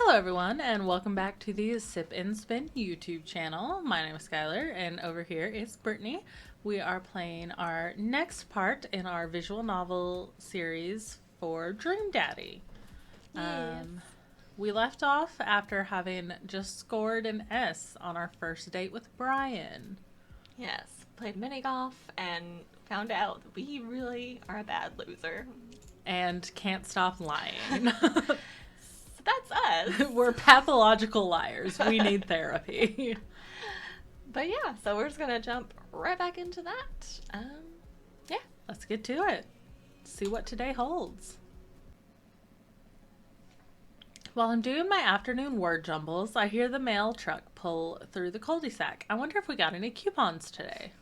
Hello everyone and welcome back to the Sip and Spin YouTube channel. My name is Skylar and over here is Brittany. We are playing our next part in our visual novel series for Dream Daddy. Yes. We left off after having just scored an S on our first date with Brian. Yes. Played mini golf and found out that we really are a bad loser. And can't stop lying. So that's us. We're pathological liars. We need therapy. But yeah, so we're just gonna jump right back into that. Yeah. Let's get to it. See what today holds. While I'm doing my afternoon word jumbles, I hear the mail truck pull through the cul-de-sac. I wonder if we got any coupons today.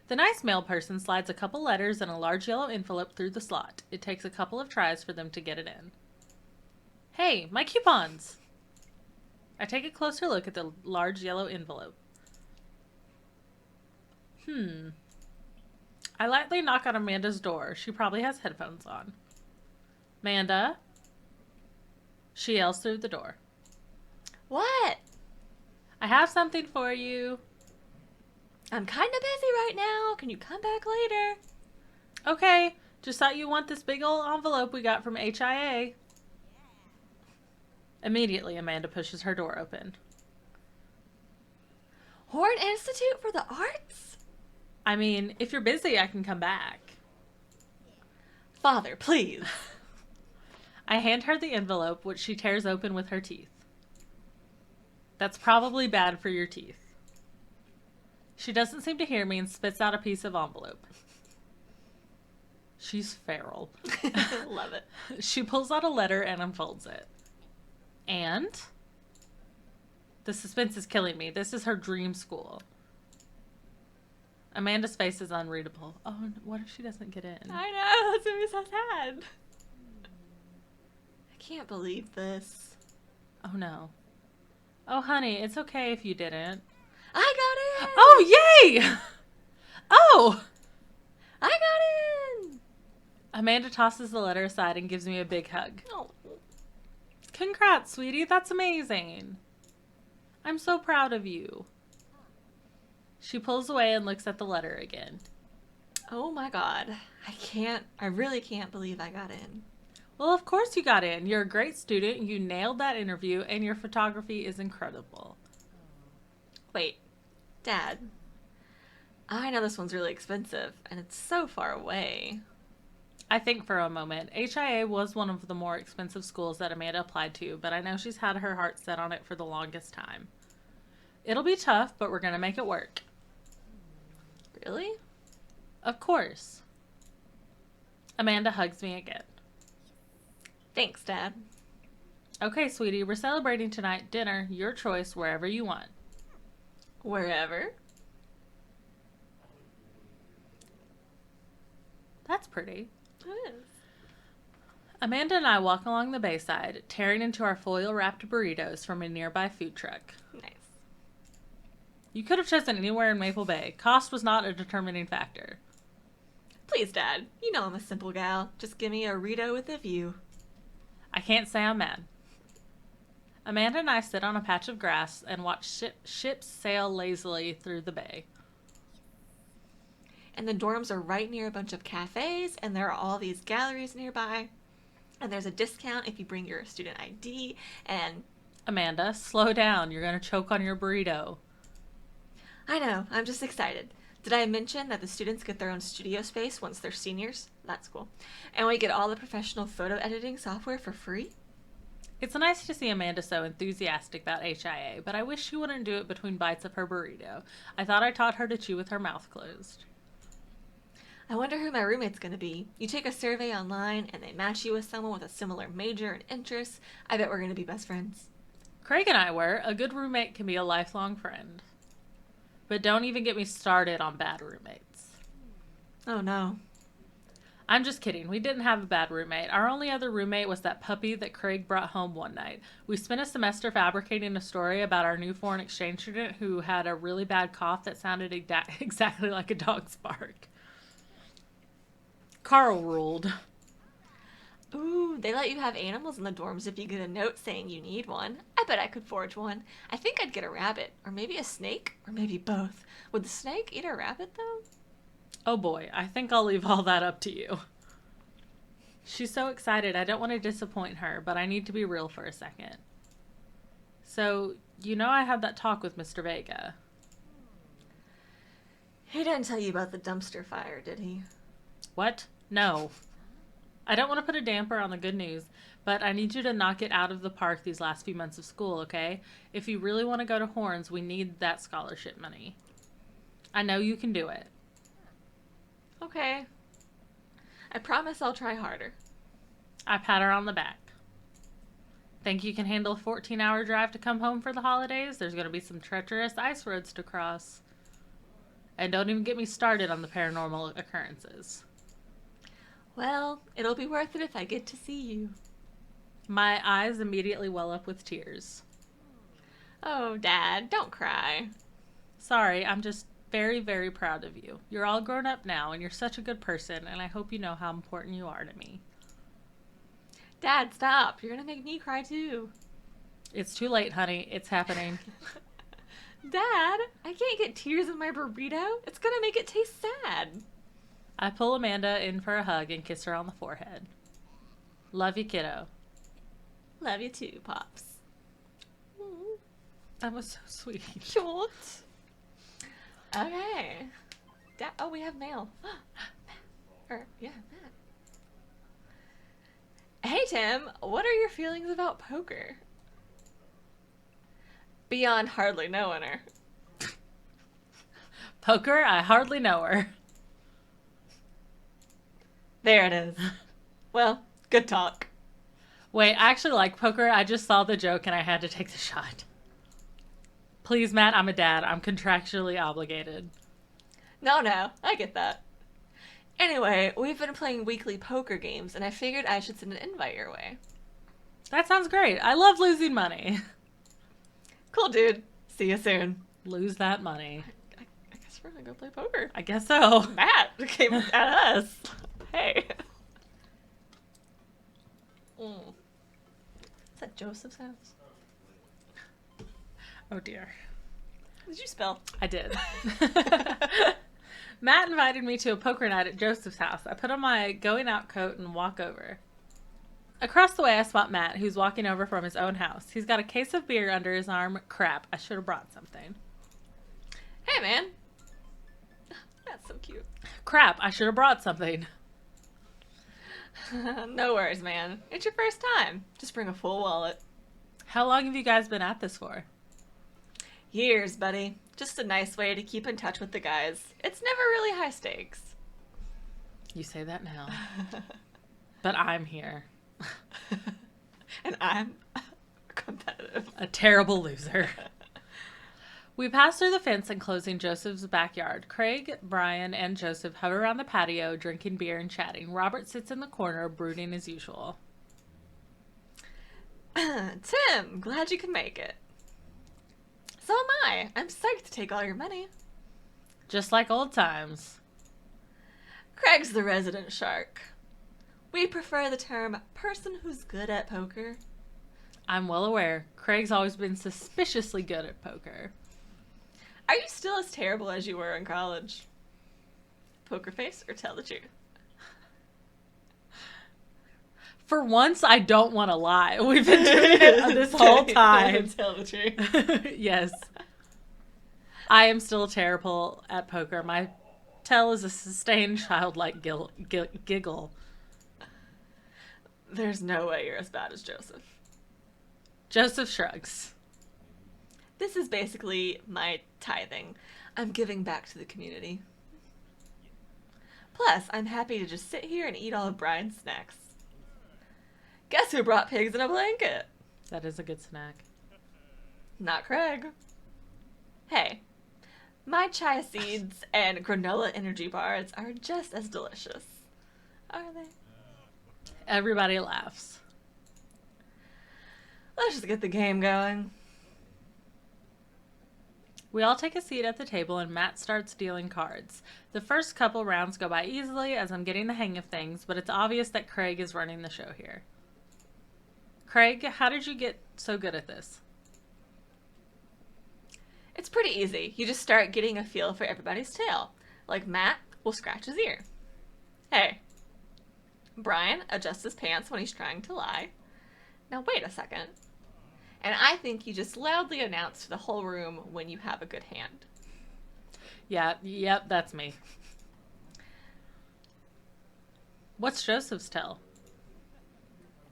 The nice mail person slides a couple letters in a large yellow envelope through the slot. It takes a couple of tries for them to get it in. Hey, my coupons! I take a closer look at the large yellow envelope. I lightly knock on Amanda's door. She probably has headphones on. Amanda? She yells through the door. What? I have something for you. I'm kind of busy right now. Can you come back later? Okay, just thought you want this big old envelope we got from HIA. Immediately, Amanda pushes her door open. Horn Institute for the Arts? I mean, if you're busy, I can come back. Father, please. I hand her the envelope, which she tears open with her teeth. That's probably bad for your teeth. She doesn't seem to hear me and spits out a piece of envelope. She's feral. Love it. She pulls out a letter and unfolds it. And? The suspense is killing me. This is her dream school. Amanda's face is unreadable. Oh, what if she doesn't get in? I know. That's gonna be so sad. I can't believe this. Oh, no. Oh, honey, it's okay if you didn't. I got in! Oh, yay! Oh! I got in! Amanda tosses the letter aside and gives me a big hug. Oh. Congrats, sweetie. That's amazing. I'm so proud of you. She pulls away and looks at the letter again. Oh my god. I really can't believe I got in. Well, of course you got in. You're a great student. You nailed that interview and your photography is incredible. Wait, Dad. I know this one's really expensive and it's so far away. I think for a moment. HIA was one of the more expensive schools that Amanda applied to, but I know she's had her heart set on it for the longest time. It'll be tough, but we're going to make it work. Really? Of course. Amanda hugs me again. Thanks, Dad. Okay, sweetie, we're celebrating tonight. Dinner, your choice, wherever you want. Wherever? That's pretty. It is. Amanda and I walk along the bayside, tearing into our foil-wrapped burritos from a nearby food truck. Nice. You could have chosen anywhere in Maple Bay. Cost was not a determining factor. Please, Dad. You know I'm a simple gal. Just give me a Rito with a view. I can't say I'm mad. Amanda and I sit on a patch of grass and watch ships sail lazily through the bay. And the dorms are right near a bunch of cafes, and there are all these galleries nearby. And there's a discount if you bring your student ID, and... Amanda, slow down. You're going to choke on your burrito. I know, I'm just excited. Did I mention that the students get their own studio space once they're seniors? That's cool. And we get all the professional photo editing software for free? It's nice to see Amanda so enthusiastic about HIA, but I wish she wouldn't do it between bites of her burrito. I thought I taught her to chew with her mouth closed. I wonder who my roommate's gonna be. You take a survey online and they match you with someone with a similar major and interests. I bet we're gonna be best friends. Craig and I were. A good roommate can be a lifelong friend. But don't even get me started on bad roommates. Oh no. I'm just kidding. We didn't have a bad roommate. Our only other roommate was that puppy that Craig brought home one night. We spent a semester fabricating a story about our new foreign exchange student who had a really bad cough that sounded exactly like a dog's bark. Carl ruled. Ooh, they let you have animals in the dorms if you get a note saying you need one. I bet I could forge one. I think I'd get a rabbit, or maybe a snake, or maybe both. Would the snake eat a rabbit, though? Oh boy, I think I'll leave all that up to you. She's so excited, I don't want to disappoint her, but I need to be real for a second. So, I had that talk with Mr. Vega. He didn't tell you about the dumpster fire, did he? What? No. I don't want to put a damper on the good news, but I need you to knock it out of the park these last few months of school, okay? If you really want to go to Horns, we need that scholarship money. I know you can do it. Okay. I promise I'll try harder. I pat her on the back. Think you can handle a 14-hour drive to come home for the holidays? There's going to be some treacherous ice roads to cross. And don't even get me started on the paranormal occurrences. Well, it'll be worth it if I get to see you. My eyes immediately well up with tears. Oh, Dad, don't cry. Sorry, I'm just very, very proud of you. You're all grown up now, and you're such a good person, and I hope you know how important you are to me. Dad, stop. You're gonna make me cry, too. It's too late, honey. It's happening. Dad, I can't get tears in my burrito. It's gonna make it taste sad. I pull Amanda in for a hug and kiss her on the forehead. Love you, kiddo. Love you too, Pops. That was so sweet. Short. Okay. Oh, we have mail. Matt. Hey, Tim. What are your feelings about poker? Beyond hardly knowing her. Poker? I hardly know her. There it is. Well, good talk. Wait, I actually like poker. I just saw the joke and I had to take the shot. Please, Matt, I'm a dad. I'm contractually obligated. No, I get that. Anyway, we've been playing weekly poker games, and I figured I should send an invite your way. That sounds great. I love losing money. Cool, dude. See you soon. Lose that money. I guess we're gonna go play poker. I guess so. Matt came at us. Hey. Is that Joseph's house? Oh dear. What did you spell? I did. Matt invited me to a poker night at Joseph's house. I put on my going out coat and walk over. Across the way, I spot Matt, who's walking over from his own house. He's got a case of beer under his arm. Crap, I should have brought something. Hey, man. That's so cute. Crap, I should have brought something. No worries, man. It's your first time. Just bring a full wallet. How long have you guys been at this for? Years, buddy. Just a nice way to keep in touch with the guys. It's never really high stakes. You say that now. But I'm here. And I'm competitive. A terrible loser. We pass through the fence enclosing Joseph's backyard. Craig, Brian, and Joseph hover around the patio, drinking beer and chatting. Robert sits in the corner, brooding as usual. Tim, glad you could make it. So am I. I'm psyched to take all your money. Just like old times. Craig's the resident shark. We prefer the term person who's good at poker. I'm well aware. Craig's always been suspiciously good at poker. Are you still as terrible as you were in college? Poker face or tell the truth? For once, I don't want to lie. We've been doing it this whole time. Tell the truth. Yes. I am still terrible at poker. My tell is a sustained childlike giggle. There's no way you're as bad as Joseph. Joseph shrugs. This is basically my tithing. I'm giving back to the community. Plus, I'm happy to just sit here and eat all of Brian's snacks. Guess who brought pigs in a blanket? That is a good snack. Not Craig. Hey, my chia seeds and granola energy bars are just as delicious. Are they? Everybody laughs. Let's just get the game going. We all take a seat at the table and Matt starts dealing cards. The first couple rounds go by easily as I'm getting the hang of things, but it's obvious that Craig is running the show here. Craig, how did you get so good at this? It's pretty easy. You just start getting a feel for everybody's tail. Like Matt will scratch his ear. Hey. Brian adjusts his pants when he's trying to lie. Now wait a second. And I think you just loudly announce to the whole room when you have a good hand. Yep, that's me. What's Joseph's tell?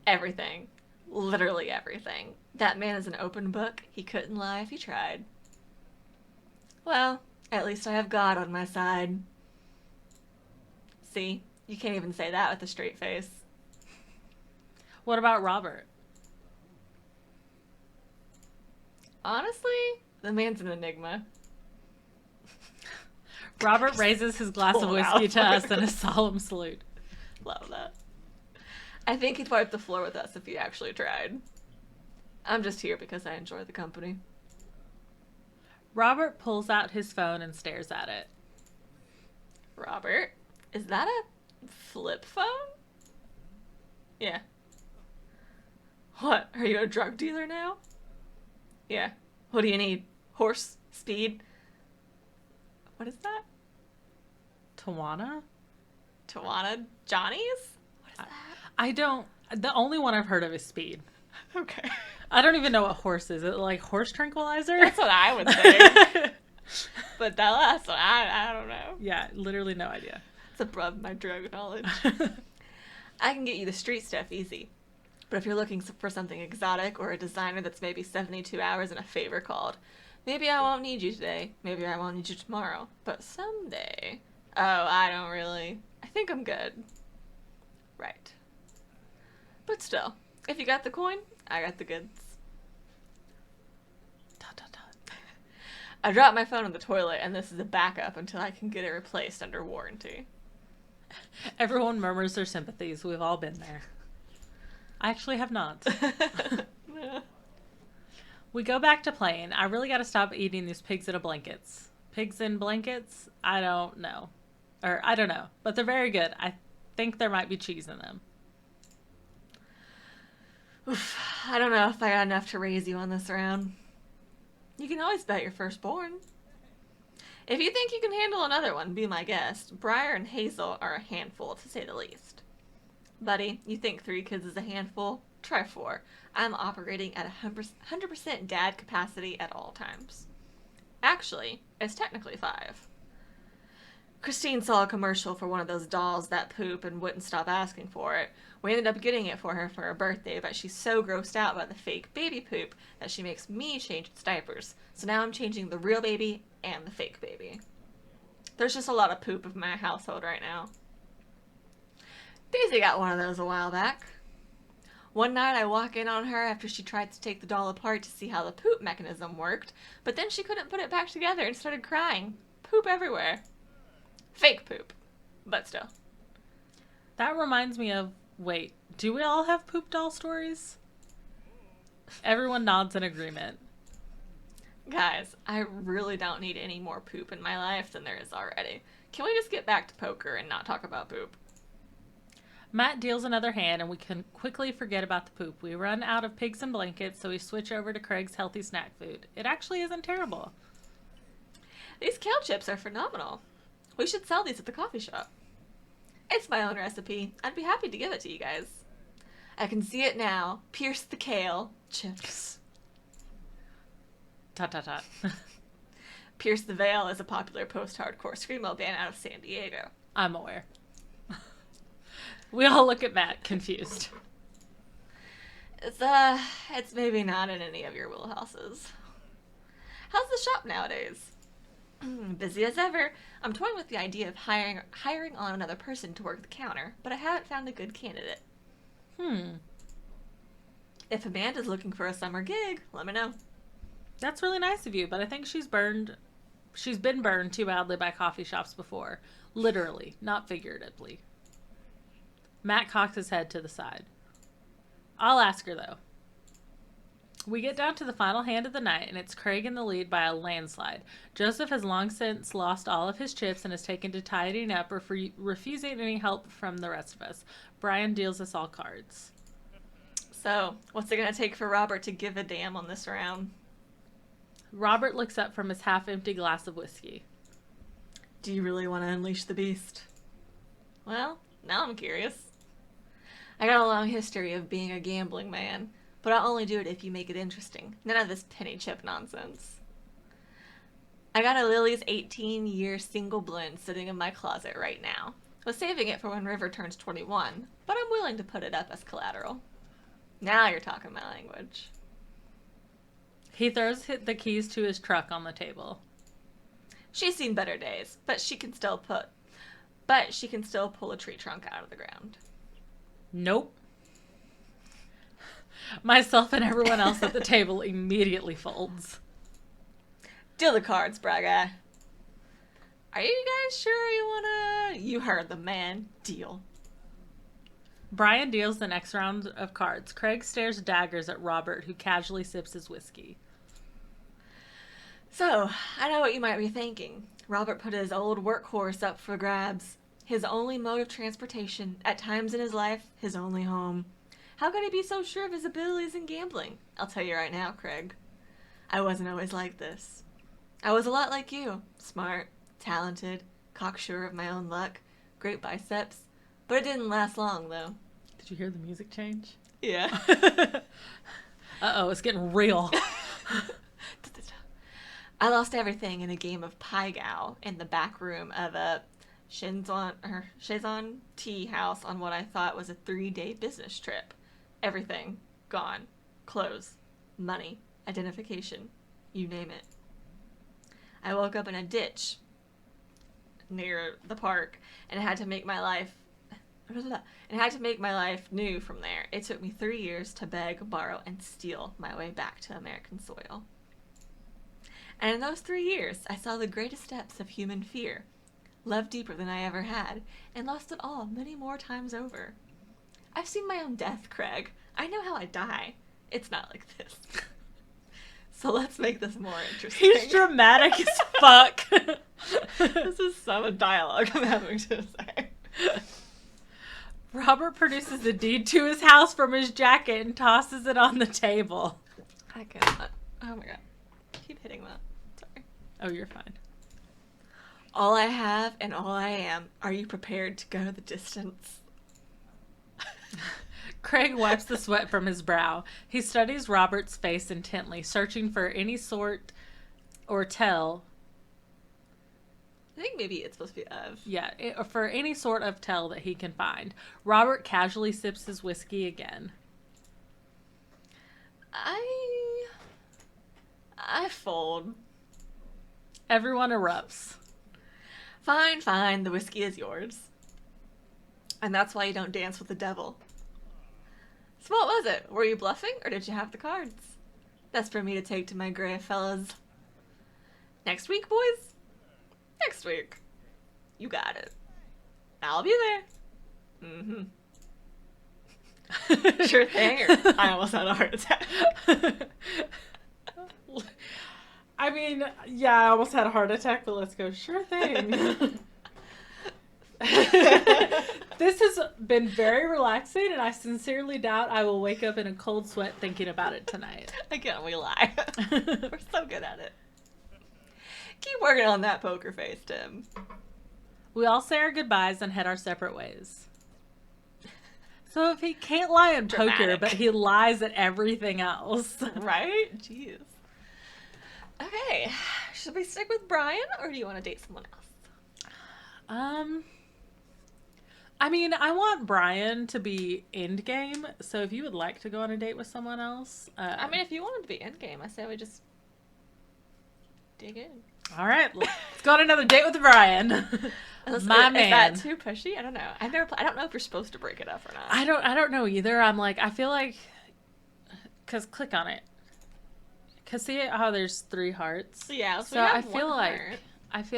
Everything. Literally everything. That man is an open book. He couldn't lie if he tried. Well, at least I have God on my side. See, you can't even say that with a straight face. What about Robert? Honestly, the man's an enigma. Robert raises his glass of whiskey to us in a solemn salute. Love that. I think he'd wipe the floor with us if he actually tried. I'm just here because I enjoy the company. Robert pulls out his phone and stares at it. Robert, is that a flip phone? Yeah. What, are you a drug dealer now? Yeah. What do you need? Horse? Speed? What is that? Tawana? Tawana? Johnny's? What is that? I don't... The only one I've heard of is Speed. Okay. I don't even know what horse is. Is it like horse tranquilizer? That's what I would say. But that last one, I don't know. Yeah, literally no idea. It's above my drug knowledge. I can get you the street stuff easy. But if you're looking for something exotic or a designer that's maybe 72 hours and a favor called, maybe I won't need you today. Maybe I won't need you tomorrow. But someday. Oh, I don't really. I think I'm good. Right. But still, if you got the coin, I got the goods. Dot, dot, dot. I dropped my phone in the toilet, and this is a backup until I can get it replaced under warranty. Everyone murmurs their sympathies. We've all been there. I actually have not. We go back to playing. I really got to stop eating these pigs in a blankets. Pigs in blankets? I don't know. Or, I don't know. But they're very good. I think there might be cheese in them. Oof, I don't know if I got enough to raise you on this round. You can always bet your firstborn. If you think you can handle another one, be my guest. Briar and Hazel are a handful, to say the least. Buddy, you think 3 kids is a handful? Try 4. I'm operating at 100% dad capacity at all times. Actually, it's technically 5. Christine saw a commercial for one of those dolls that poop and wouldn't stop asking for it. We ended up getting it for her birthday, but she's so grossed out by the fake baby poop that she makes me change its diapers. So now I'm changing the real baby and the fake baby. There's just a lot of poop in my household right now. Daisy got one of those a while back. One night I walk in on her after she tried to take the doll apart to see how the poop mechanism worked, but then she couldn't put it back together and started crying. Poop everywhere. Fake poop, but still. That reminds me of... Wait, do we all have poop doll stories? Everyone nods in agreement. Guys, I really don't need any more poop in my life than there is already. Can we just get back to poker and not talk about poop? Matt deals another hand and we can quickly forget about the poop. We run out of pigs and blankets, so we switch over to Craig's healthy snack food. It actually isn't terrible. These kale chips are phenomenal. We should sell these at the coffee shop. It's my own recipe. I'd be happy to give it to you guys. I can see it now. Pierce the kale. Chips. Tot, tot, tot. Pierce the Veil is a popular post-hardcore screamo band out of San Diego. I'm aware. We all look at Matt, confused. It's maybe not in any of your wheelhouses. How's the shop nowadays? Busy as ever. I'm toying with the idea of hiring on another person to work the counter, but I haven't found a good candidate. If Amanda's looking for a summer gig, let me know. That's really nice of you, but I think she's been burned too badly by coffee shops before. Literally, not figuratively. Matt cocks his head to the side. I'll ask her, though. We get down to the final hand of the night, and it's Craig in the lead by a landslide. Joseph has long since lost all of his chips and has taken to tidying up or refusing any help from the rest of us. Brian deals us all cards. So, what's it going to take for Robert to give a damn on this round? Robert looks up from his half-empty glass of whiskey. Do you really want to unleash the beast? Well, now I'm curious. I got a long history of being a gambling man, but I'll only do it if you make it interesting. None of this penny chip nonsense. I got a Lily's 18-year single blend sitting in my closet right now. Was saving it for when River turns 21, but I'm willing to put it up as collateral. Now you're talking my language. He throws the keys to his truck on the table. She's seen better days, but she can still pull a tree trunk out of the ground. Nope. Myself and everyone else at the table immediately folds. Deal the cards, Braga. Are you guys sure you wanna... You heard the man. Deal. Brian deals the next round of cards. Craig stares daggers at Robert, who casually sips his whiskey. So, I know what you might be thinking. Robert put his old workhorse up for grabs. His only mode of transportation, at times in his life, his only home. How could he be so sure of his abilities in gambling? I'll tell you right now, Craig. I wasn't always like this. I was a lot like you. Smart, talented, cocksure of my own luck, great biceps. But it didn't last long, though. Did you hear the music change? Yeah. Uh-oh, it's getting real. I lost everything in a game of Pai Gow in the back room of a Shazon tea house on what I thought was a 3-day business trip. Everything gone. Clothes, money, identification, you name it. I woke up in a ditch near the park and had to make my life new from there. It took me 3 years to beg, borrow, and steal my way back to American soil. And in those 3 years, I saw the greatest depths of human fear, loved deeper than I ever had, and lost it all many more times over. I've seen my own death, Craig. I know how I die. It's not like this. So let's make this more interesting. He's dramatic as fuck. This is some dialogue I'm having to say. Robert produces the deed to his house from his jacket and tosses it on the table. I cannot. Oh my god. Keep hitting that. Sorry. Oh, you're fine. All I have and all I am. Are you prepared to go the distance? Craig wipes the sweat from his brow. He studies Robert's face intently, searching for any sort or tell. I think maybe it's supposed to be of. Yeah, for any sort of tell that he can find. Robert casually sips his whiskey again. I fold. Everyone erupts. Fine, the whiskey is yours. And that's why you don't dance with the devil. So what was it? Were you bluffing, or did you have the cards? That's for me to take to my grave, fellas. Next week, boys? Next week. You got it. I'll be there. Mm-hmm. Sure thing, or I almost had a heart attack. I mean, yeah, I almost had a heart attack, but let's go. Sure thing. This has been very relaxing, and I sincerely doubt I will wake up in a cold sweat thinking about it tonight. Again, we lie. We're so good at it. Keep working on that poker face, Tim. We all say our goodbyes and head our separate ways. So if he can't lie in poker, Dramatic. but he lies at everything else. Right? Jeez. Okay. Should we stick with Brian, or do you want to date someone else? I mean, I want Brian to be endgame, so if you would like to go on a date with someone else... I mean, if you wanted to be endgame, I say we just dig in. All right, let's go on another date with Brian. My man. Is that too pushy? I don't know. I don't know if you're supposed to break it up or not. I don't know either. I'm like, I feel like... Because click on it. Because see how there's 3 hearts? Yeah, so I feel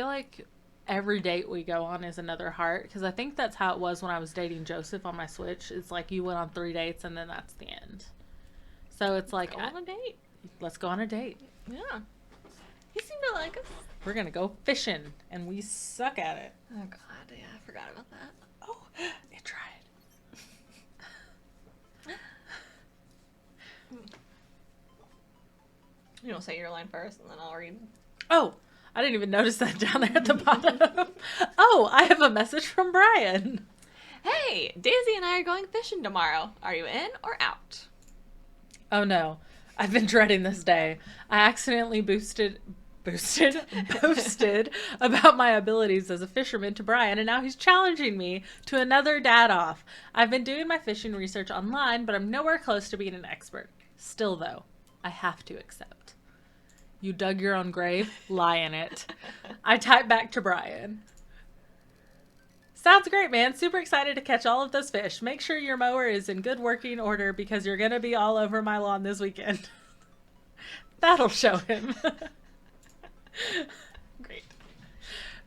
like every date we go on is another heart, because I think that's how it was when I was dating Joseph on my Switch. It's like you went on 3 dates and then that's the end. So it's like, Go on a date. let's go on a date. Yeah. He seemed to like us. We're going to go fishing, and we suck at it. Oh, God. Yeah, I forgot about that. Oh, it tried. You don't say your line first, and then I'll read. Oh, I didn't even notice that down there at the bottom. Oh, I have a message from Brian. Hey, Daisy and I are going fishing tomorrow. Are you in or out? Oh no, I've been dreading this day. I accidentally boasted about my abilities as a fisherman to Brian, and now he's challenging me to another dad off. I've been doing my fishing research online, but I'm nowhere close to being an expert. Still though, I have to accept. You dug your own grave, lie in it. I typed back to Brian. Sounds great, man. Super excited to catch all of those fish. Make sure your mower is in good working order because you're going to be all over my lawn this weekend. That'll show him. Great.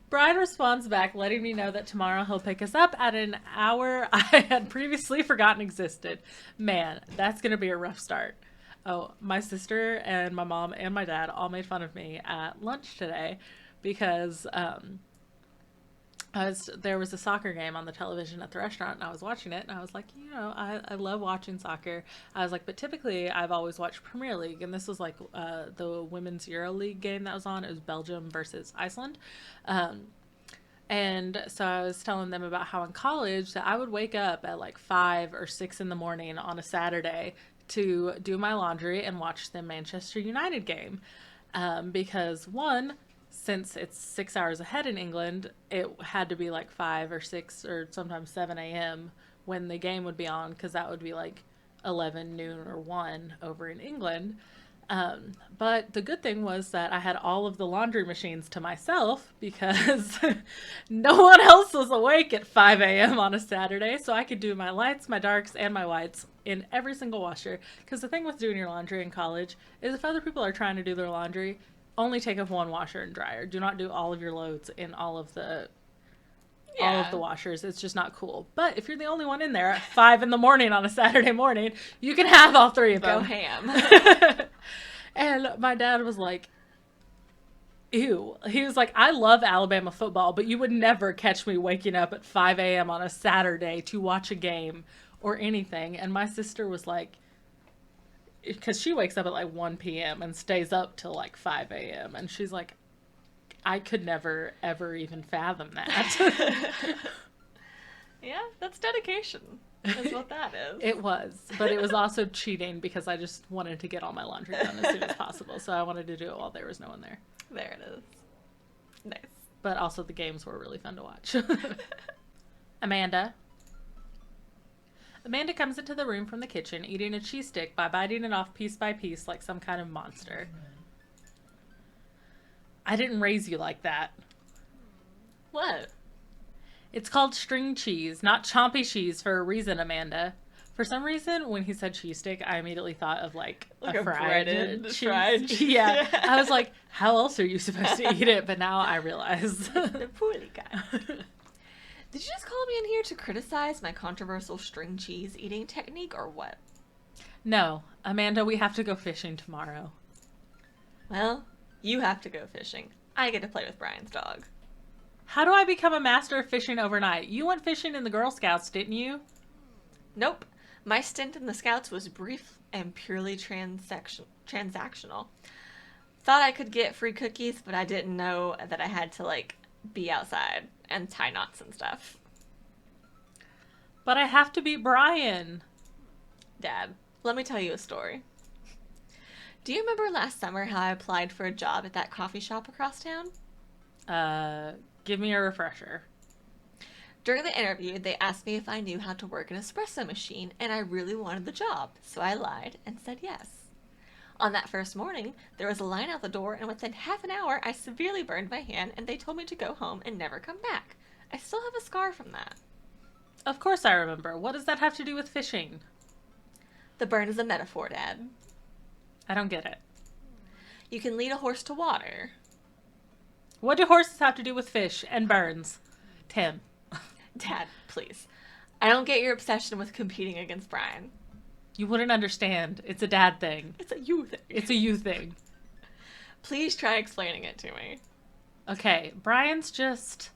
Brian responds back, letting me know that tomorrow he'll pick us up at an hour I had previously forgotten existed. Man, that's going to be a rough start. Oh, my sister and my mom and my dad all made fun of me at lunch today because there was a soccer game on the television at the restaurant, and I was watching it, and I was like, I love watching soccer. I was like, but typically I've always watched Premier League, and this was like the Women's Euro League game that was on. It was Belgium versus Iceland. And so I was telling them about how in college that I would wake up at like 5 or 6 in the morning on a Saturday to do my laundry and watch the Manchester United game. Because one, since it's 6 hours ahead in England, it had to be like 5 or 6 or sometimes 7 a.m. when the game would be on, because that would be like 11, noon, or 1 over in England. But the good thing was that I had all of the laundry machines to myself because no one else was awake at 5 a.m. on a Saturday, so I could do my lights, my darks, and my whites in every single washer. Because the thing with doing your laundry in college is if other people are trying to do their laundry, only take up one washer and dryer. Do not do all of your loads in all of the washers. It's just not cool. But if you're the only one in there at 5 in the morning on a Saturday morning, you can have all 3 of them. Go ham. And my dad was like, ew. He was like, I love Alabama football, but you would never catch me waking up at 5 a.m. on a Saturday to watch a game or anything. And my sister was like, because she wakes up at like 1 p.m. and stays up till like 5 a.m. And she's like, I could never, ever even fathom that. Yeah, that's dedication. That's what that is. It was. But it was also cheating because I just wanted to get all my laundry done as soon as possible. So I wanted to do it while there was no one there. There it is. Nice. But also the games were really fun to watch. Amanda comes into the room from the kitchen eating a cheese stick by biting it off piece by piece like some kind of monster. I didn't raise you like that. What? It's called string cheese, not chompy cheese, for a reason, Amanda. For some reason, when he said cheese stick, I immediately thought of like a fried cheese. Fried cheese. Yeah. I was like, how else are you supposed to eat it? But now I realize. The poorly guy. Did you just call me in here to criticize my controversial string cheese eating technique or what? No, Amanda, we have to go fishing tomorrow. Well, you have to go fishing. I get to play with Brian's dog. How do I become a master of fishing overnight? You went fishing in the Girl Scouts, didn't you? Nope. My stint in the Scouts was brief and purely transactional. Thought I could get free cookies, but I didn't know that I had to, like, be outside and tie knots and stuff. But I have to beat Brian. Dad, let me tell you a story. Do you remember last summer how I applied for a job at that coffee shop across town? Give me a refresher. During the interview, they asked me if I knew how to work an espresso machine, and I really wanted the job, so I lied and said yes. On that first morning, there was a line out the door, and within half an hour, I severely burned my hand, and they told me to go home and never come back. I still have a scar from that. Of course I remember. What does that have to do with fishing? The burn is a metaphor, Dad. I don't get it. You can lead a horse to water. What do horses have to do with fish and burns? Tim. Dad, please. I don't get your obsession with competing against Brian. You wouldn't understand. It's a dad thing. It's a you thing. It's a you thing. Please try explaining it to me. Okay, Brian's just...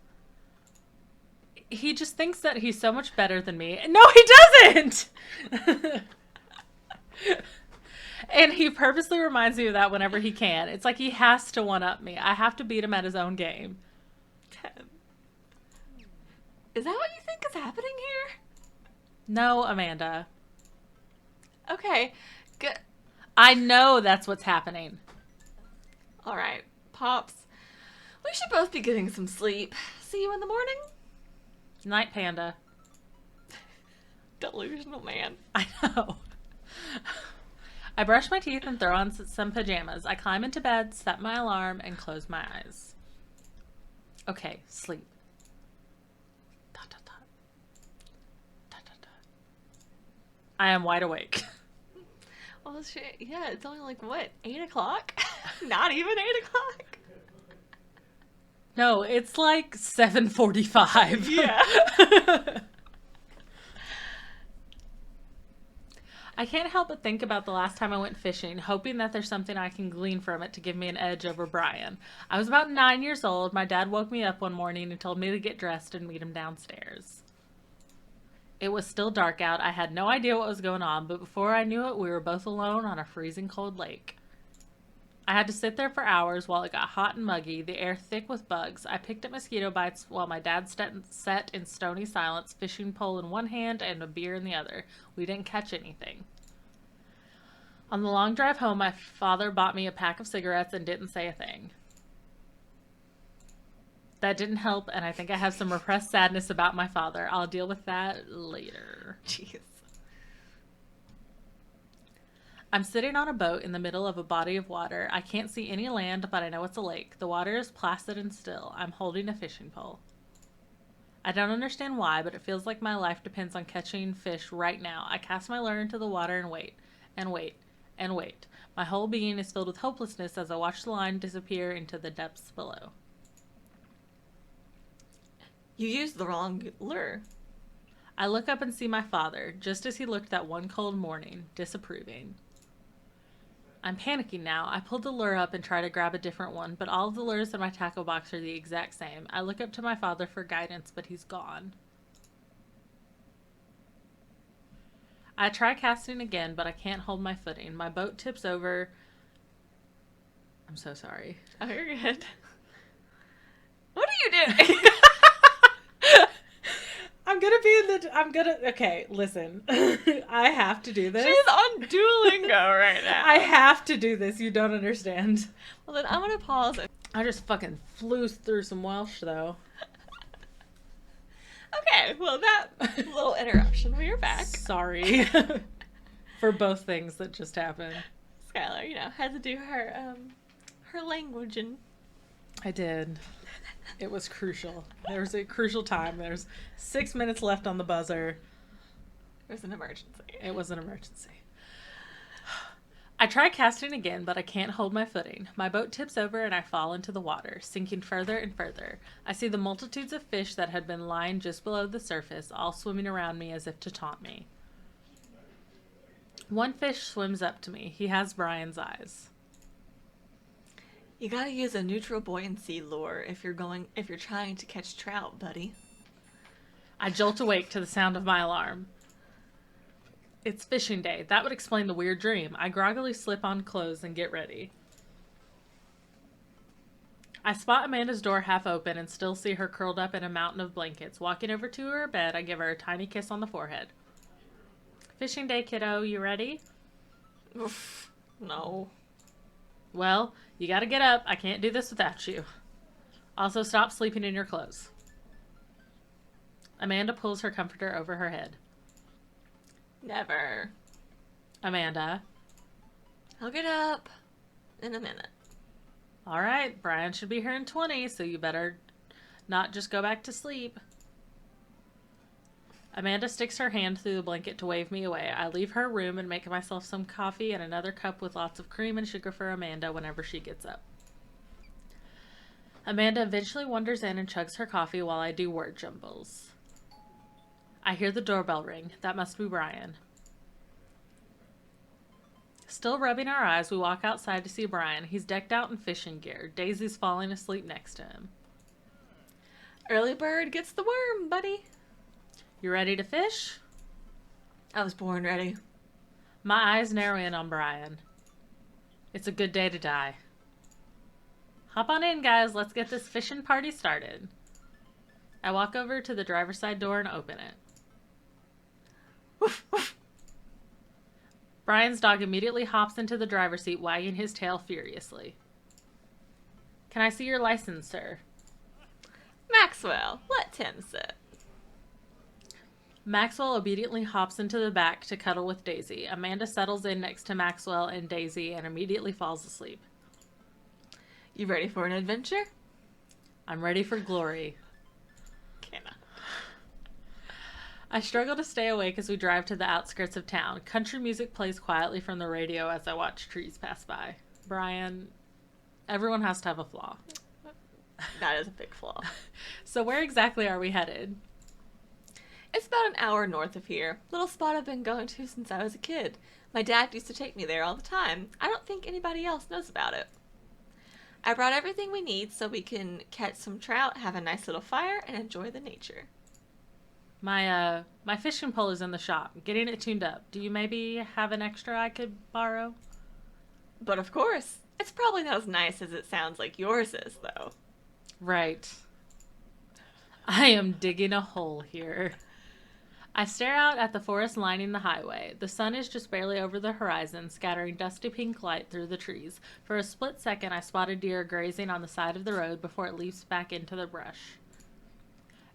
He just thinks that he's so much better than me. No, he doesn't! And he purposely reminds me of that whenever he can. It's like he has to one-up me. I have to beat him at his own game. Is that what you think is happening here? No, Amanda. Okay, good. I know that's what's happening. All right, Pops. We should both be getting some sleep. See you in the morning? Night, Panda. Delusional man. I know. I brush my teeth and throw on some pajamas. I climb into bed, set my alarm, and close my eyes. Okay, sleep. Dot, dot, dot. Dot, dot, dot. I am wide awake. Oh, shit. Yeah, it's only like, what, 8 o'clock? Not even 8 o'clock? No, it's like 7:45. Yeah. I can't help but think about the last time I went fishing, hoping that there's something I can glean from it to give me an edge over Brian. I was about 9 years old. My dad woke me up one morning and told me to get dressed and meet him downstairs. It was still dark out. I had no idea what was going on, but before I knew it, we were both alone on a freezing cold lake. I had to sit there for hours while it got hot and muggy, the air thick with bugs. I picked up mosquito bites while my dad sat in stony silence, fishing pole in one hand and a beer in the other. We didn't catch anything. On the long drive home, my father bought me a pack of cigarettes and didn't say a thing. That didn't help, and I think I have some repressed sadness about my father. I'll deal with that later. Jeez. I'm sitting on a boat in the middle of a body of water. I can't see any land, but I know it's a lake. The water is placid and still. I'm holding a fishing pole. I don't understand why, but it feels like my life depends on catching fish right now. I cast my lure into the water and wait, and wait, and wait. My whole being is filled with hopelessness as I watch the line disappear into the depths below. You used the wrong lure. I look up and see my father, just as he looked that one cold morning, disapproving. I'm panicking now. I pull the lure up and try to grab a different one, but all of the lures in my tackle box are the exact same. I look up to my father for guidance, but he's gone. I try casting again, but I can't hold my footing. My boat tips over. I'm so sorry. Oh, you're good. What are you doing? Okay, listen. I have to do this. She's on Duolingo right now. I have to do this. You don't understand. Well, then I'm going to pause it. I just fucking flew through some Welsh, though. Okay, well, that little interruption. We are back. Sorry. For both things that just happened. Skylar, had to do her language and... I did. It was crucial. There was a crucial time. There's 6 minutes left on the buzzer. It was an emergency. It was an emergency. I try casting again, but I can't hold my footing. My boat tips over and I fall into the water, sinking further and further. I see the multitudes of fish that had been lying just below the surface, all swimming around me as if to taunt me. One fish swims up to me. He has Brian's eyes. You gotta use a neutral buoyancy lure if you're trying to catch trout, buddy. I jolt awake to the sound of my alarm. It's fishing day. That would explain the weird dream. I groggily slip on clothes and get ready. I spot Amanda's door half open and still see her curled up in a mountain of blankets. Walking over to her bed, I give her a tiny kiss on the forehead. Fishing day, kiddo. You ready? Oof. No. Well, you gotta get up. I can't do this without you. Also, stop sleeping in your clothes. Amanda pulls her comforter over her head. Never. Amanda. I'll get up in a minute. All right, Brian should be here in 20, so you better not just go back to sleep. Amanda sticks her hand through the blanket to wave me away. I leave her room and make myself some coffee and another cup with lots of cream and sugar for Amanda whenever she gets up. Amanda eventually wanders in and chugs her coffee while I do word jumbles. I hear the doorbell ring. That must be Brian. Still rubbing our eyes, we walk outside to see Brian. He's decked out in fishing gear. Daisy's falling asleep next to him. Early bird gets the worm, buddy. You ready to fish? I was born ready. My eyes narrow in on Brian. It's a good day to die. Hop on in, guys. Let's get this fishing party started. I walk over to the driver's side door and open it. Woof, woof. Brian's dog immediately hops into the driver's seat, wagging his tail furiously. Can I see your license, sir? Maxwell, let Tim sit. Maxwell obediently hops into the back to cuddle with Daisy. Amanda settles in next to Maxwell and Daisy and immediately falls asleep. You ready for an adventure? I'm ready for glory. Cannot. I struggle to stay awake as we drive to the outskirts of town. Country music plays quietly from the radio as I watch trees pass by. Brian, everyone has to have a flaw. That is a big flaw. So where exactly are we headed? It's about an hour north of here. Little spot I've been going to since I was a kid. My dad used to take me there all the time. I don't think anybody else knows about it. I brought everything we need so we can catch some trout, have a nice little fire, and enjoy the nature. My fishing pole is in the shop, getting it tuned up. Do you maybe have an extra I could borrow? But of course, it's probably not as nice as it sounds like yours is, though. Right. I am digging a hole here. I stare out at the forest lining the highway. The sun is just barely over the horizon, scattering dusty pink light through the trees. For a split second, I spot a deer grazing on the side of the road before it leaps back into the brush.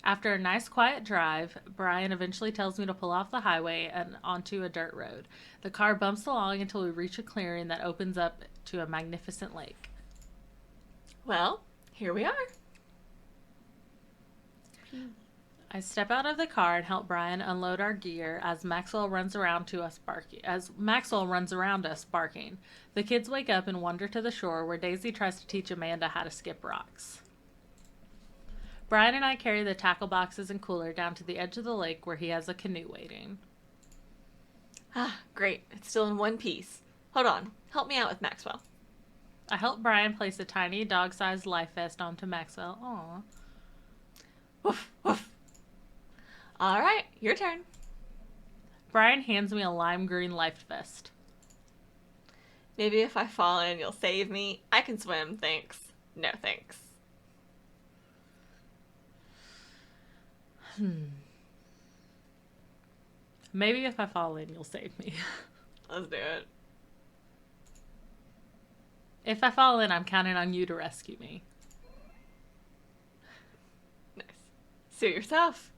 After a nice quiet drive, Brian eventually tells me to pull off the highway and onto a dirt road. The car bumps along until we reach a clearing that opens up to a magnificent lake. Well, here we are. I step out of the car and help Brian unload our gear as Maxwell runs around us barking. The kids wake up and wander to the shore where Daisy tries to teach Amanda how to skip rocks. Brian and I carry the tackle boxes and cooler down to the edge of the lake where he has a canoe waiting. Ah, great. It's still in one piece. Hold on. Help me out with Maxwell. I help Brian place a tiny dog-sized life vest onto Maxwell. Aww. Woof, woof. All right, your turn. Brian hands me a lime green life vest. Maybe if I fall in, you'll save me. I can swim, thanks. No thanks. Maybe if I fall in, you'll save me. Let's do it. If I fall in, I'm counting on you to rescue me. Nice. Suit yourself.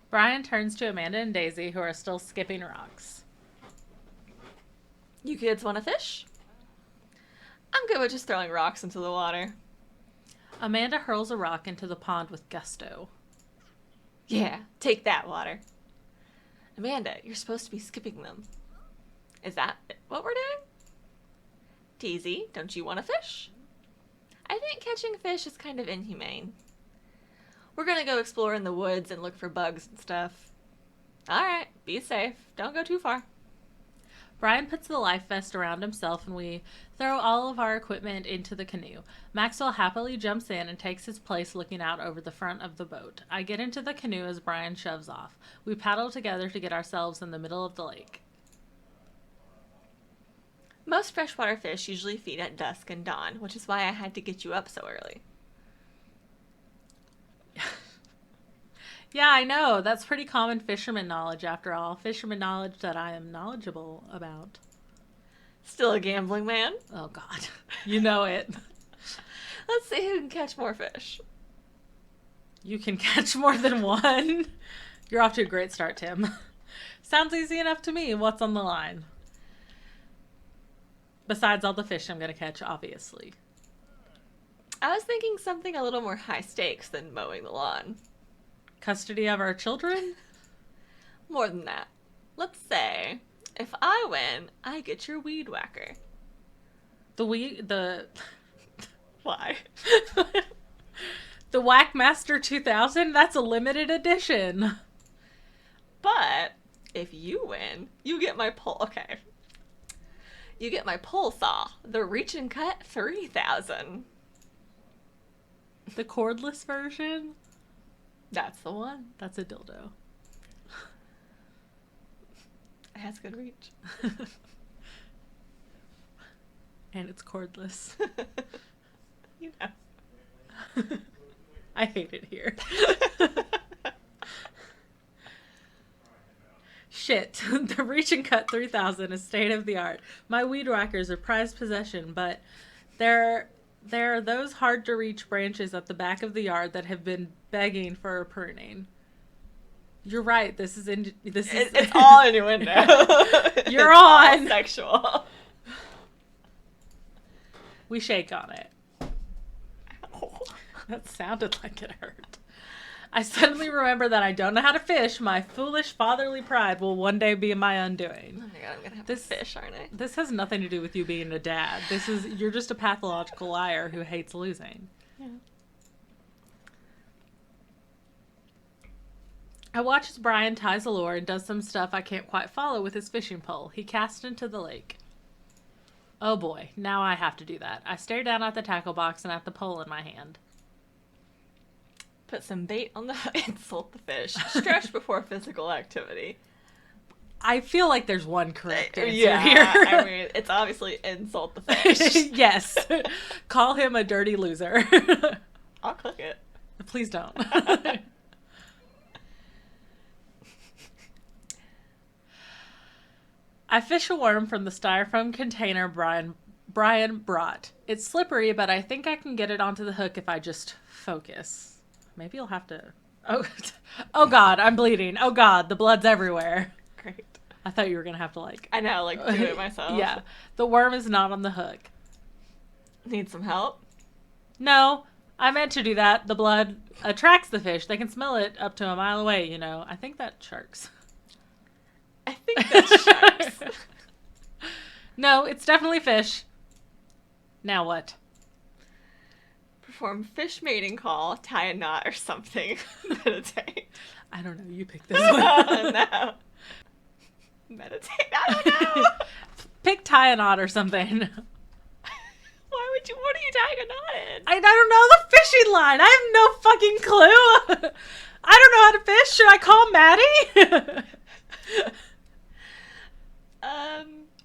Brian turns to Amanda and Daisy, who are still skipping rocks. You kids want to fish? I'm good with just throwing rocks into the water. Amanda hurls a rock into the pond with gusto. Yeah, take that, water. Amanda, you're supposed to be skipping them. Is that what we're doing? Daisy, don't you want to fish? I think catching fish is kind of inhumane. We're gonna go explore in the woods and look for bugs and stuff. Alright, be safe. Don't go too far. Brian puts the life vest around himself and we throw all of our equipment into the canoe. Maxwell happily jumps in and takes his place looking out over the front of the boat. I get into the canoe as Brian shoves off. We paddle together to get ourselves in the middle of the lake. Most freshwater fish usually feed at dusk and dawn, which is why I had to get you up so early. Yeah, I know. That's pretty common fisherman knowledge after all. Fisherman knowledge that I am knowledgeable about. Still a gambling man? Oh, God. You know it. Let's see who can catch more fish. You can catch more than one. You're off to a great start, Tim. Sounds easy enough to me. What's on the line? Besides all the fish I'm going to catch, obviously. I was thinking something a little more high stakes than mowing the lawn. Custody of our children? More than that. Let's say, if I win, I get your weed whacker. The Why? The Whackmaster 2000? That's a limited edition. But if you win, you get my pole. Okay. you get my pole saw, the Reach and Cut 3000. The cordless version? That's the one. That's a dildo. It has good reach. And it's cordless. You know. I hate it here. Shit. The Reach and Cut 3000 is state of the art. My weed whackers are prized possession, but there are those hard to reach branches at the back of the yard that have been begging for a pruning. You're right. It's all innuendo. You're on. All sexual. We shake on it. That sounded like it hurt. I suddenly remember that I don't know how to fish. My foolish fatherly pride will one day be my undoing. Oh my god, I'm gonna have to fish, aren't I? This has nothing to do with you being a dad. You're just a pathological liar who hates losing. Yeah. I watch as Brian ties a lure and does some stuff I can't quite follow with his fishing pole. He casts into the lake. Oh boy, now I have to do that. I stare down at the tackle box and at the pole in my hand. Put some bait on the hook, insult the fish. Stretch before physical activity. I feel like there's one correct answer here. I mean, it's obviously insult the fish. Yes. Call him a dirty loser. I'll cook it. Please don't. I fish a worm from the styrofoam container Brian brought. It's slippery, but I think I can get it onto the hook if I just focus. Maybe you'll have to... Oh God, I'm bleeding. Oh God, the blood's everywhere. Great. I thought you were going to have to I know, do it myself. Yeah. The worm is not on the hook. Need some help? No, I meant to do that. The blood attracts the fish. They can smell it up to a mile away, you know. I think that's sharks. I think that's sharks. No, it's definitely fish. Now what? Perform fish mating call, tie a knot or something. Meditate. I don't know. You pick this one. Oh, no. Meditate. I don't know. Pick tie a knot or something. What are you tying a knot in? I don't know the fishing line. I have no fucking clue. I don't know how to fish. Should I call Maddie?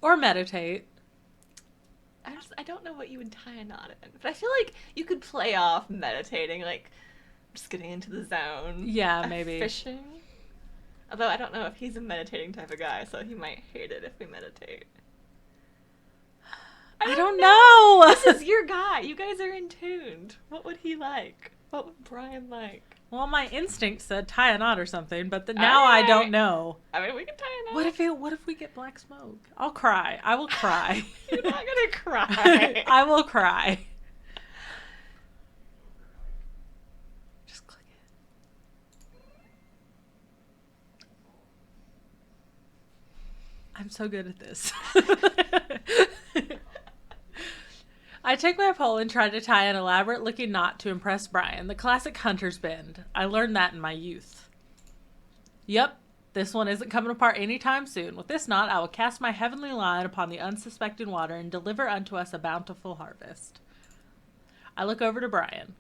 Or meditate. I don't know what you would tie a knot in, but I feel like you could play off meditating, like just getting into the zone. Yeah, maybe. Fishing. Although I don't know if he's a meditating type of guy, so he might hate it if we meditate. I don't know. This is your guy. You guys are in tuned. What would he like? What would Brian like? Well, my instinct said tie a knot or something, but now I don't know. I mean, we can tie a knot. What if we get black smoke? I'll cry. I will cry. You're not gonna cry. I will cry. Just click it. I'm so good at this. I take my pole and try to tie an elaborate-looking knot to impress Brian, the classic hunter's bend. I learned that in my youth. Yep, this one isn't coming apart anytime soon. With this knot, I will cast my heavenly line upon the unsuspecting water and deliver unto us a bountiful harvest. I look over to Brian.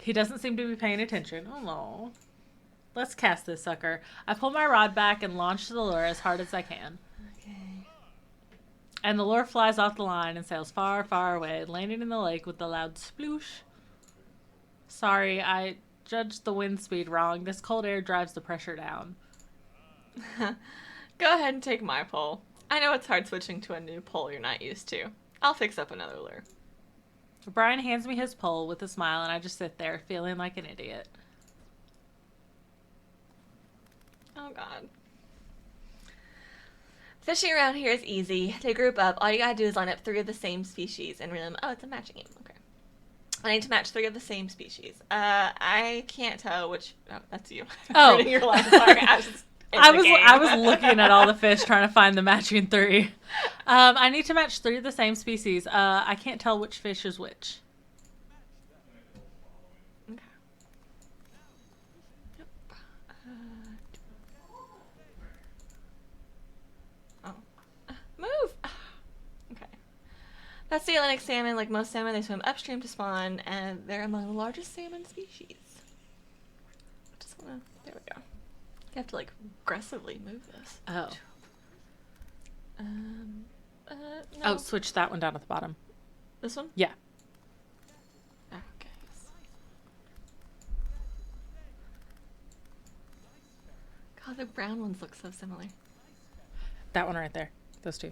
He doesn't seem to be paying attention. Oh, no. Let's cast this sucker. I pull my rod back and launch the lure as hard as I can. And the lure flies off the line and sails far, far away, landing in the lake with a loud sploosh. Sorry, I judged the wind speed wrong. This cold air drives the pressure down. Go ahead and take my pole. I know it's hard switching to a new pole you're not used to. I'll fix up another lure. Brian hands me his pole with a smile, and I just sit there, feeling like an idiot. Oh, God. Fishing around here is easy. To group up, all you gotta do is line up 3 of the same species and reel them. Oh, it's a matching game. Okay. I need to match 3 of the same species. I can't tell which. Oh, that's you. Oh, reading your line. Sorry, I was looking at all the fish trying to find the matching 3. I need to match 3 of the same species. I can't tell which fish is which. Okay. Yep. Move! That's the Atlantic salmon. Like most salmon, they swim upstream to spawn, and they're among the largest salmon species. Just wanna... There we go. You have to, like, aggressively move this. Oh. No. Oh, switch that one down at the bottom. This one? Yeah. Okay. God, the brown ones look so similar. That one right there. Those two.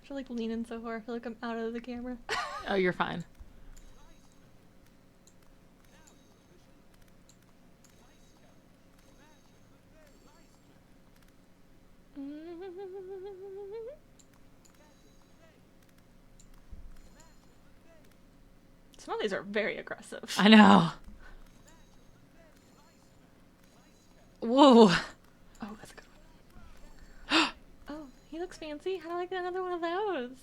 I feel like leaning so far. I feel like I'm out of the camera. Oh, you're fine. Some of these are very aggressive. I know. Whoa. Oh, that's a good one. Oh, he looks fancy. How do I get another one of those?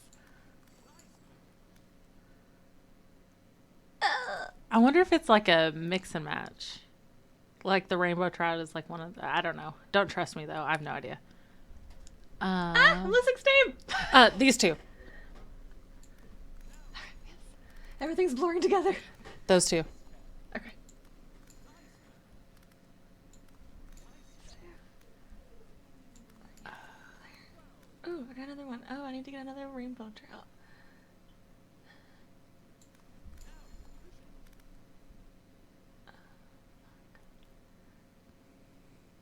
I wonder if it's like a mix and match. Like the rainbow trout is like one of the... I don't know. Don't trust me, though. I have no idea. I'm losing steam! These two. Everything's blurring together. Those two. Okay. Oh, I got another one. Oh, I need to get another rainbow trout.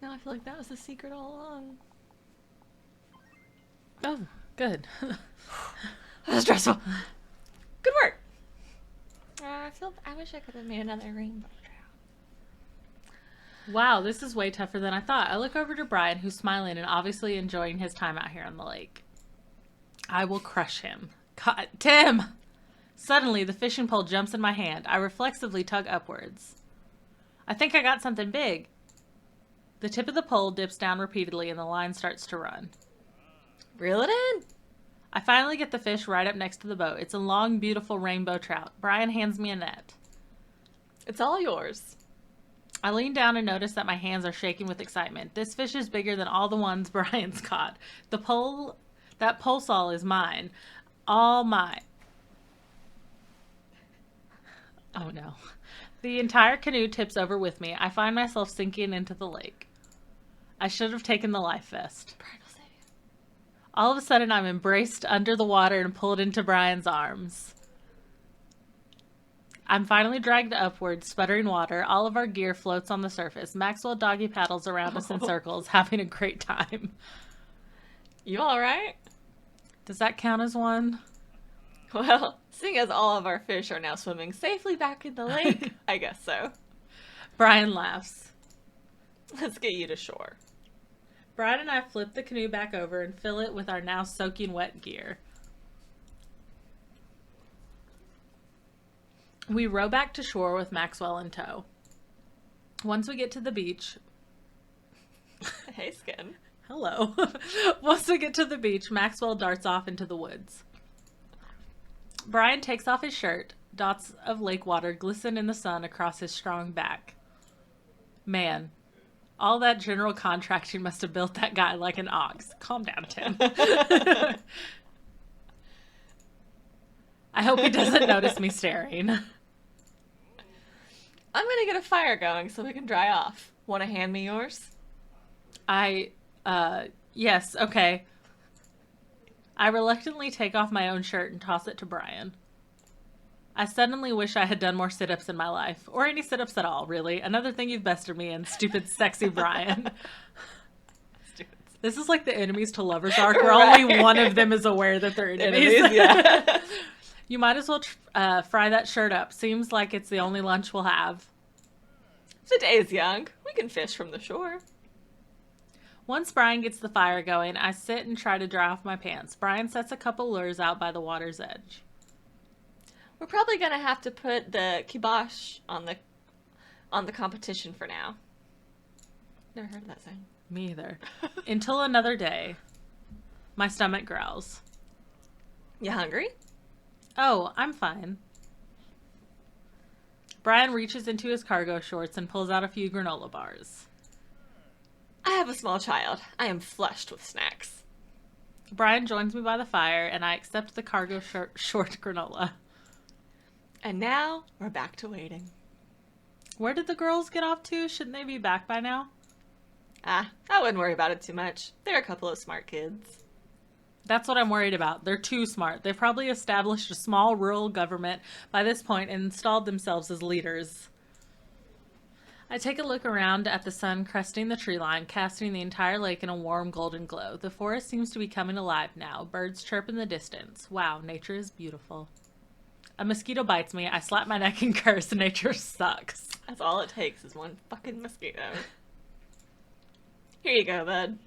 Now I feel like that was the secret all along. Oh, good. That was stressful. Good work. I wish I could have made another rainbow trout. Wow, this is way tougher than I thought. I look over to Brian, who's smiling and obviously enjoying his time out here on the lake. I will crush him. God, Tim! Suddenly, the fishing pole jumps in my hand. I reflexively tug upwards. I think I got something big. The tip of the pole dips down repeatedly and the line starts to run. Reel it in. I finally get the fish right up next to the boat. It's a long, beautiful rainbow trout. Brian hands me a net. It's all yours. I lean down and notice that my hands are shaking with excitement. This fish is bigger than all the ones Brian's caught. That pole saw is mine. All mine. Oh no. The entire canoe tips over with me. I find myself sinking into the lake. I should have taken the life vest. Brian will save you. All of a sudden, I'm embraced under the water and pulled into Brian's arms. I'm finally dragged upward, sputtering water. All of our gear floats on the surface. Maxwell doggy paddles around us in circles, having a great time. You all right? Does that count as one? Well, seeing as all of our fish are now swimming safely back in the lake, I guess so. Brian laughs. Let's get you to shore. Brian and I flip the canoe back over and fill it with our now soaking wet gear. We row back to shore with Maxwell in tow. Once we get to the beach... Hey, Skin. Hello. Once we get to the beach, Maxwell darts off into the woods. Brian takes off his shirt. Dots of lake water glisten in the sun across his strong back. Man, all that general contracting must have built that guy like an ox. Calm down, Tim. I hope he doesn't notice me staring. I'm gonna get a fire going so we can dry off. Want to hand me yours? Yes, okay. I reluctantly take off my own shirt and toss it to Brian. I suddenly wish I had done more sit-ups in my life. Or any sit-ups at all, really. Another thing you've bested me in, stupid, sexy Brian. This is like the enemies to lovers arc, where only one of them is aware that they're enemies. Yeah. You might as well fry that shirt up. Seems like it's the only lunch we'll have. The day is young. We can fish from the shore. Once Brian gets the fire going, I sit and try to dry off my pants. Brian sets a couple lures out by the water's edge. We're probably gonna have to put the kibosh on the competition for now. Never heard of that saying. Me either. Until another day. My stomach growls. You hungry? Oh, I'm fine. Brian reaches into his cargo shorts and pulls out a few granola bars. I have a small child. I am flushed with snacks. Brian joins me by the fire, and I accept the cargo short granola. And now, we're back to waiting. Where did the girls get off to? Shouldn't they be back by now? I wouldn't worry about it too much. They're a couple of smart kids. That's what I'm worried about. They're too smart. They've probably established a small rural government by this point and installed themselves as leaders. I take a look around at the sun cresting the tree line, casting the entire lake in a warm golden glow. The forest seems to be coming alive now. Birds chirp in the distance. Wow, nature is beautiful. A mosquito bites me. I slap my neck and curse. Nature sucks. That's all it takes is one fucking mosquito. Here you go, bud.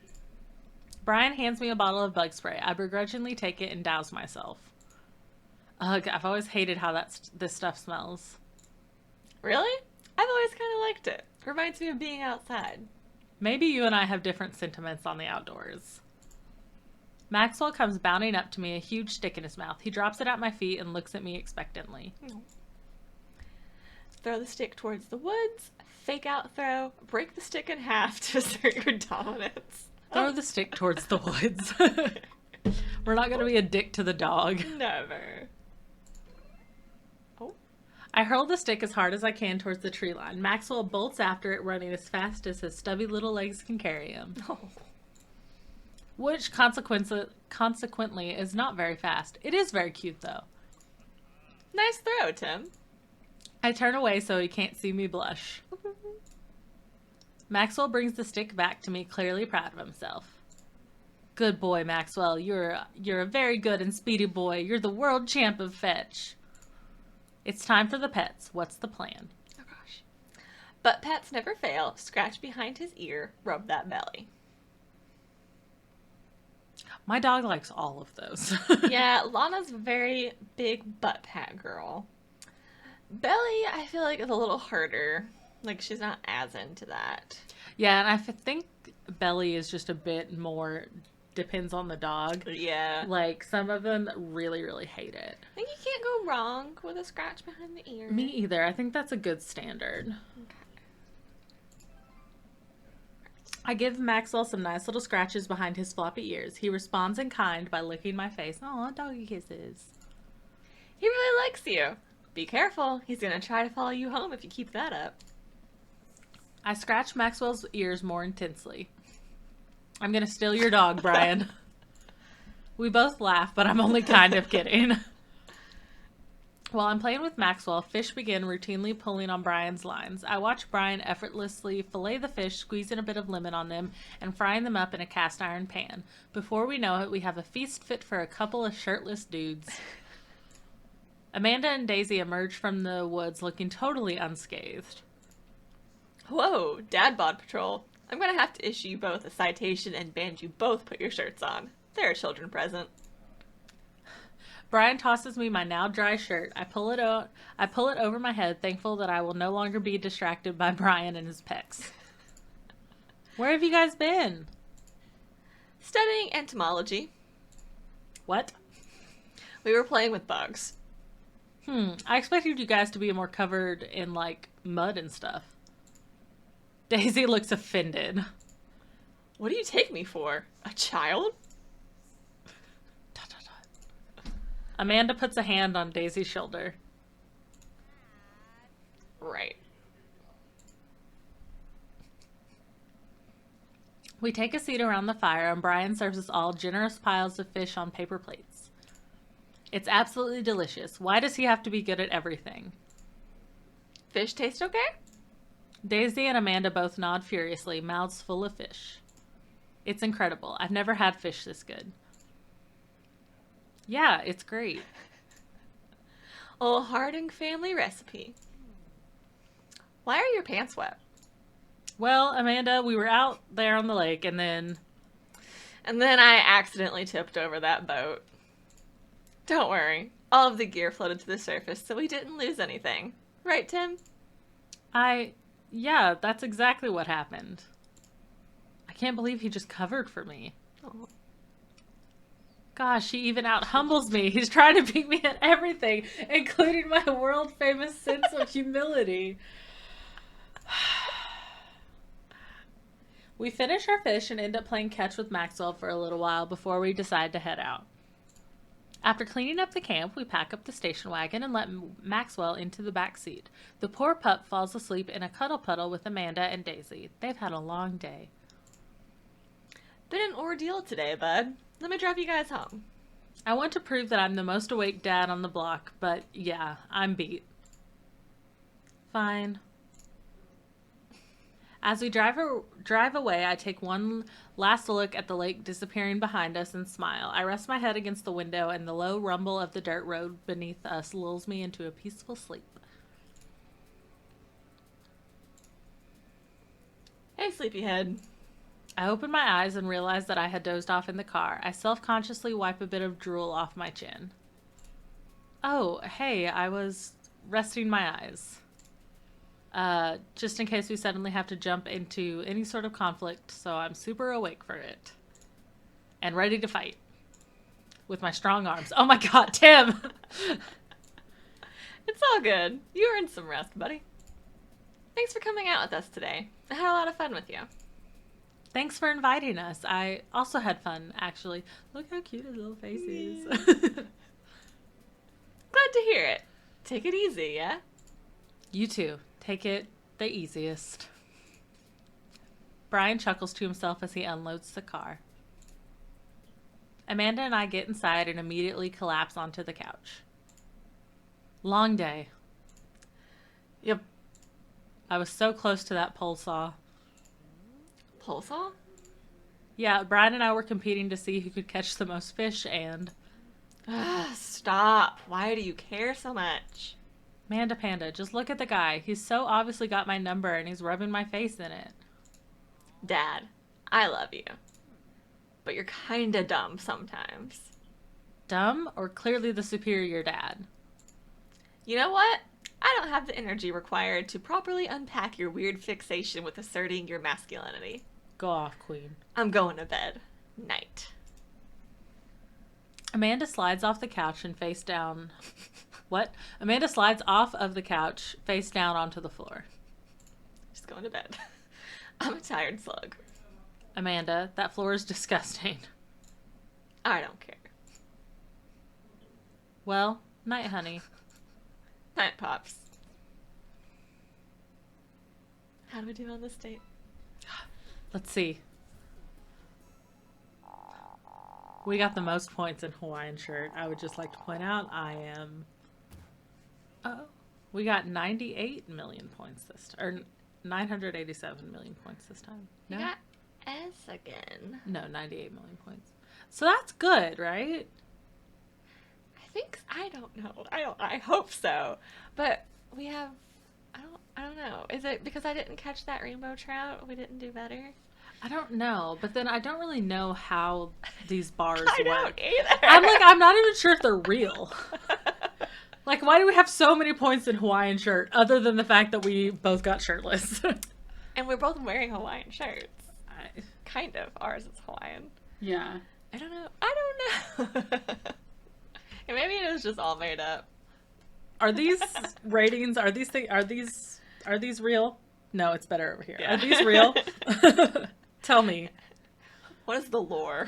Brian hands me a bottle of bug spray. I begrudgingly take it and douse myself. Ugh, I've always hated how this stuff smells. Really? I've always kind of liked it. Reminds me of being outside. Maybe you and I have different sentiments on the outdoors. Maxwell comes bounding up to me, a huge stick in his mouth. He drops it at my feet and looks at me expectantly. Throw the stick towards the woods, fake out throw, break the stick in half to assert your dominance. Throw the stick towards the woods. We're not going to be a dick to the dog. Never. Oh. I hurl the stick as hard as I can towards the tree line. Maxwell bolts after it, running as fast as his stubby little legs can carry him. Oh. Which consequently is not very fast. It is very cute, though. Nice throw, Tim. I turn away so he can't see me blush. Maxwell brings the stick back to me, clearly proud of himself. Good boy, Maxwell. You're a very good and speedy boy. You're the world champ of fetch. It's time for the pets. What's the plan? Oh, gosh. But pets never fail. Scratch behind his ear. Rub that belly. My dog likes all of those. Yeah, Lana's a very big butt pat girl. Belly, I feel like, is a little harder. Like, she's not as into that. Yeah, and I think belly is just a bit more, depends on the dog. Yeah. Like, some of them really, really hate it. I think you can't go wrong with a scratch behind the ear. Me either. I think that's a good standard. Okay. I give Maxwell some nice little scratches behind his floppy ears. He responds in kind by licking my face. Aw, doggy kisses. He really likes you. Be careful. He's going to try to follow you home if you keep that up. I scratch Maxwell's ears more intensely. I'm going to steal your dog, Brian. We both laugh, but I'm only kind of kidding. While I'm playing with Maxwell, fish begin routinely pulling on Brian's lines. I watch Brian effortlessly fillet the fish, squeezing a bit of lemon on them, and frying them up in a cast iron pan. Before we know it, we have a feast fit for a couple of shirtless dudes. Amanda and Daisy emerge from the woods looking totally unscathed. Whoa, Dad Bod Patrol. I'm going to have to issue you both a citation and ban you both put your shirts on. They're a children present. Brian tosses me my now dry shirt. I pull it over my head, thankful that I will no longer be distracted by Brian and his pecs. Where have you guys been? Studying entomology. What? We were playing with bugs. I expected you guys to be more covered in, like, mud and stuff. Daisy looks offended. What do you take me for? A child? Amanda puts a hand on Daisy's shoulder. Right. We take a seat around the fire, and Brian serves us all generous piles of fish on paper plates. It's absolutely delicious. Why does he have to be good at everything? Fish taste okay? Daisy and Amanda both nod furiously, mouths full of fish. It's incredible. I've never had fish this good. Yeah, it's great. Old Harding family recipe. Why are your pants wet? Well, Amanda, we were out there on the lake, and then I accidentally tipped over that boat. Don't worry. All of the gear floated to the surface, so we didn't lose anything. Right, Tim? Yeah, that's exactly what happened. I can't believe he just covered for me. Oh. Gosh, he even out-humbles me. He's trying to beat me at everything, including my world-famous sense of humility. We finish our fish and end up playing catch with Maxwell for a little while before we decide to head out. After cleaning up the camp, we pack up the station wagon and let Maxwell into the back seat. The poor pup falls asleep in a cuddle puddle with Amanda and Daisy. They've had a long day. Been an ordeal today, bud. Let me drive you guys home. I want to prove that I'm the most awake dad on the block, but yeah, I'm beat. Fine. As we drive away, I take one last look at the lake disappearing behind us and smile. I rest my head against the window, and the low rumble of the dirt road beneath us lulls me into a peaceful sleep. Hey, sleepyhead. I open my eyes and realize that I had dozed off in the car. I self-consciously wipe a bit of drool off my chin. Oh, hey, I was resting my eyes. Just in case we suddenly have to jump into any sort of conflict, so I'm super awake for it. And ready to fight. With my strong arms. Oh my god, Tim! It's all good. You earned some rest, buddy. Thanks for coming out with us today. I had a lot of fun with you. Thanks for inviting us. I also had fun, actually. Look how cute his little face is. Glad to hear it. Take it easy, yeah? You too. Take it the easiest. Brian chuckles to himself as he unloads the car. Amanda and I get inside and immediately collapse onto the couch. Long day. Yep. I was so close to that pole saw. Pole saw? Yeah, Brian and I were competing to see who could catch the most fish and... Stop. Why do you care so much? Manda Panda, just look at the guy. He's so obviously got my number and he's rubbing my face in it. Dad, I love you. But you're kinda dumb sometimes. Dumb or clearly the superior dad? You know what? I don't have the energy required to properly unpack your weird fixation with asserting your masculinity. Go off, queen. I'm going to bed. Night. Amanda slides off the couch and face down... What? Amanda slides off of the couch, face down onto the floor. Just going to bed. I'm a tired slug. Amanda, that floor is disgusting. I don't care. Well, night, honey. Night, Pops. How do we do on this date? Let's see. We got the most points in Hawaiian shirt. I would just like to point out I am... Oh, we got 98 million points this time. Or 987 million points this time. No? You got S again. No, 98 million points. So that's good, right? I don't know. I hope so. But we have... I don't know. Is it because I didn't catch that rainbow trout? We didn't do better? I don't know, but then I don't really know how these bars I work. don't either. I'm not even sure if they're real. Like, why do we have so many points in Hawaiian shirt other than the fact that we both got shirtless? And we're both wearing Hawaiian shirts. Kind of. Ours is Hawaiian. Yeah. I don't know. And maybe it was just all made up. Are these ratings, are these real? No, it's better over here. Yeah. Are these real? Tell me. What is the lore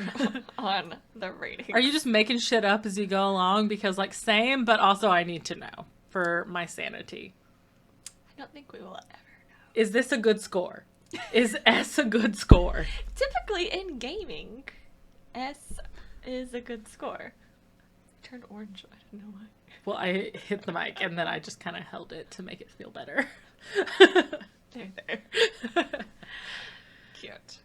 on the ratings? Are you just making shit up as you go along? Because, like, same, but also I need to know for my sanity. I don't think we will ever know. Is this a good score? Is S a good score? Typically in gaming, S is a good score. It turned orange. I don't know why. Well, I hit the mic and then I just kind of held it to make it feel better. There. Cute.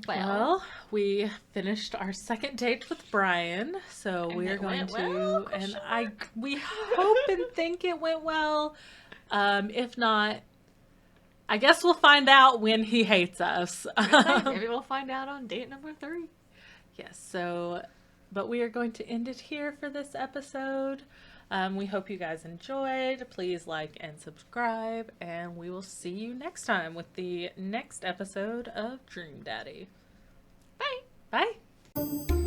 Well, we finished our second date with Brian, so And we are it going went to, well, and we hope and think it went well. If not, I guess we'll find out when he hates us. Maybe we'll find out on date number 3. Yes, so, but we are going to end it here for this episode. We hope you guys enjoyed. Please like and subscribe, and we will see you next time with the next episode of Dream Daddy. Bye. Bye.